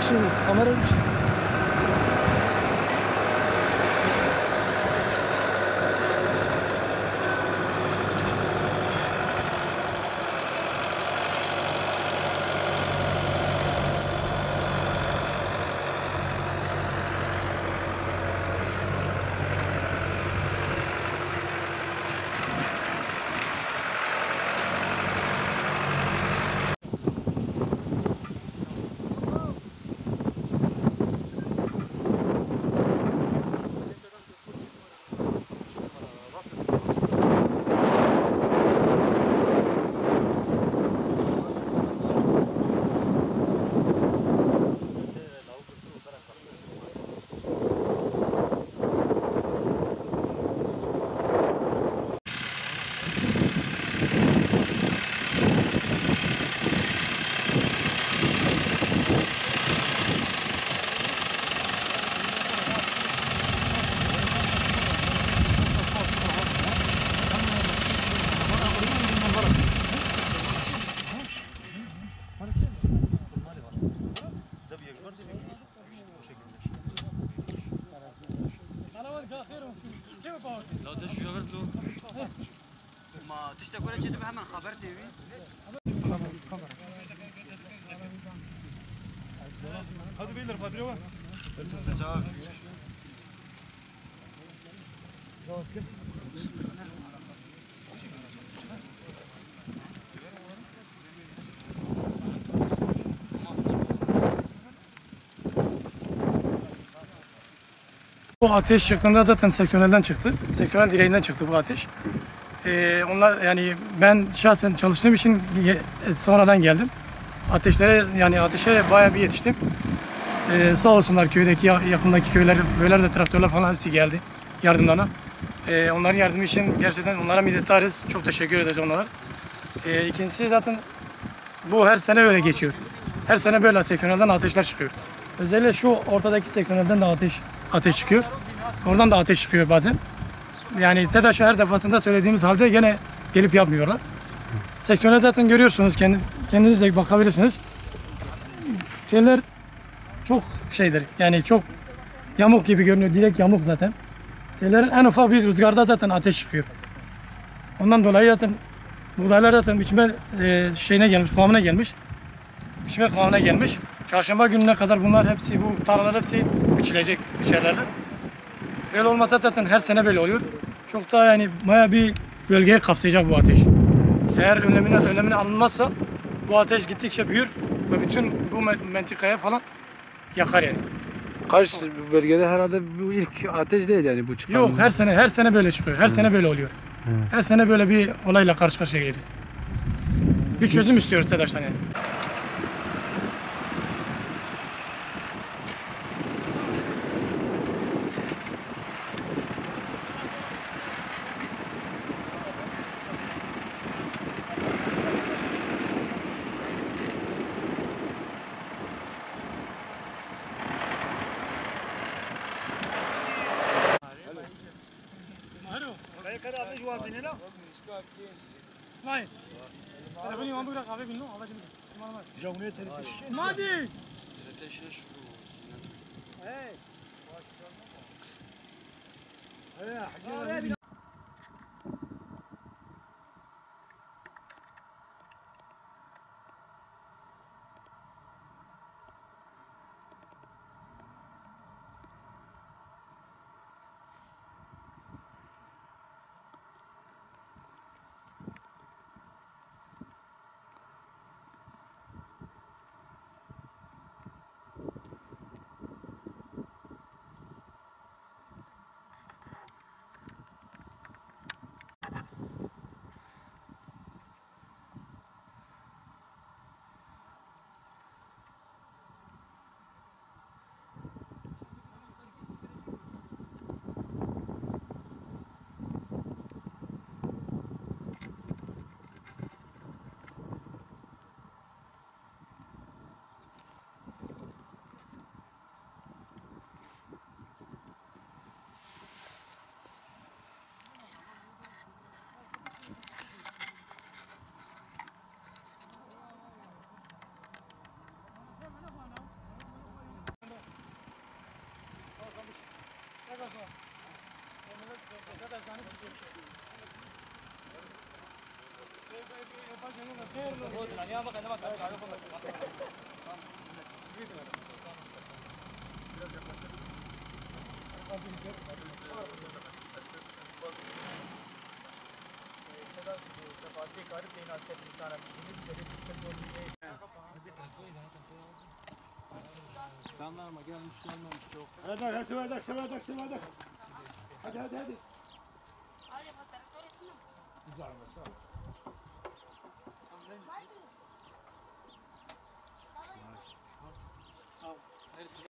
şimdi. Kamera bir şey. لو دش جابت له ما تشتكي ولا شيء بهم خبر تي في Hadi beyler Padre var. Bu ateş çıktığında zaten seksiyonelden çıktı. Seksiyonel direğinden çıktı bu ateş. Onlar yani ben şahsen çalıştığım için sonradan geldim. Ateşe bayağı bir yetiştim. Sağ olsunlar köydeki yakındaki köyler de traktörler falan hepsi geldi yardımlarına. Onların yardımı için gerçekten onlara minnettarız. Çok teşekkür ederiz onlara. İkincisi zaten bu her sene öyle geçiyor. Her sene böyle seksiyonelden ateşler çıkıyor. Özellikle şu ortadaki seksiyonelden de ateş çıkıyor. Oradan da ateş çıkıyor bazen. Yani TEDAŞ'a her defasında söylediğimiz halde gene gelip yapmıyorlar. Seksiyonel zaten görüyorsunuz, kendiniz de bakabilirsiniz. Şeyler çok şeydir, yani çok yamuk gibi görünüyor, direkt yamuk zaten. Şeylerin en ufak bir rüzgarda zaten ateş çıkıyor. Ondan dolayı zaten buğdaylar zaten biçime kıvamına gelmiş. Biçime kıvamına gelmiş. Çarşamba gününe kadar bunlar hepsi, bu tarlalar hepsi biçerlerle. Böyle olmasa zaten her sene böyle oluyor. Çok daha yani bayağı bir bölgeye kapsayacak bu ateş. Eğer önlemine alınmazsa bu ateş gittikçe büyür ve bütün bu mentikaya falan yakar yani. Kaş bölgede herhalde bu ilk ateş değil yani bu çıkan. Yok, her sene böyle çıkıyor. Her sene böyle oluyor. Her sene böyle bir olayla karşı karşıya geliyor. Bir çözüm istiyoruz TEDAŞ'tan yani. Hayır. Telefonu yağmur bırak abi bilmiyorum. Allah cimri. Jamunet teritiş. Hadi. Hey. sonra. Ne kadar sahne çıkıyor. Hadi hadi sıvadak sıvadak sıvadak. Hadi hadi hadi. Olha, vou estar por aqui. Güzel mesela. Vai.